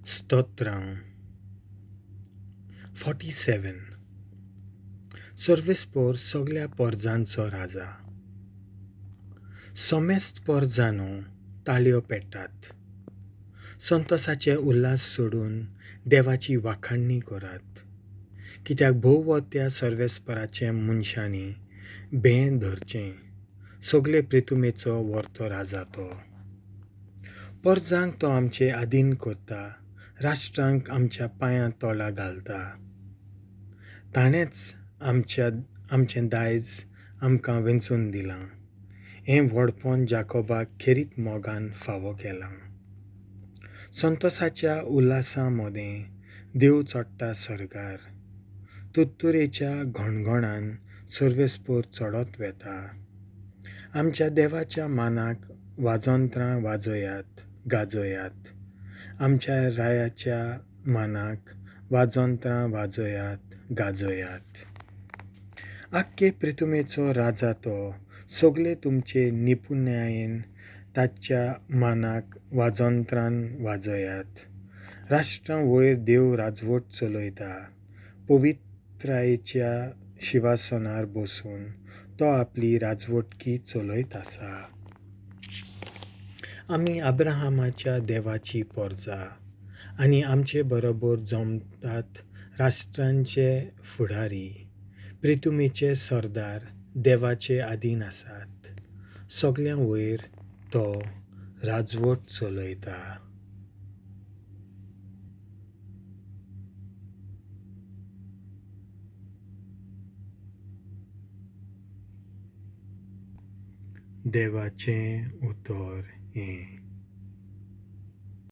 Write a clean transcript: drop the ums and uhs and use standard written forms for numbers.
Stotramchem 47 Sorvespor soglea porzanचो राजा Somest porzanô talliô pêttat sontosache ul'las सोडून देवाची vakhann'nni कोरात kiteak Bhov Vortea Sorvesporachem मनशांनी बें धरचें सोगले पृथुमेचो Vorto Raza To Porzank To आमचे आदीन करता राष्ट्रांक आमच्या पांयां तोला घालता ताणेंच आमचें दायज आमकां वेंचून दिलां हें व्हडपण जाकोबाक खेरीत मोगान फावो केलां sontosaच्या ul'laसा मोदें देव चोडटा सर्गार तुत्तुरेच्या घोणघोणान सोर्वेस्पोर चोडत वेता आमच्या देवाच्या मानाक वाजोंत्रां वाजोयात गाजोयात आमच्या रायाच्या मानाक वाजोंत्रां वाजोयात गाजोयात आख्खे पृथुमेचो राजा तो सोगले तुमचे निपुण्यायेन ताच्या मानाक वाजोंत्रां वाजोयात राष्ट्रां वयर देव राजवट चलयता पवित्रायेच्या शिवासनार बसून तो आपली राजवटकी चलयत आसा आमी अब्राहमाच्या देवाची पोरजां आनी आमचे बरोबर जमतात राष्ट्रांचे फुडारी पृथुमेचे सरदार देवाचे आदीन आसात सोगल्यां वयर तो राजवट चलयता देवाचें उतर हें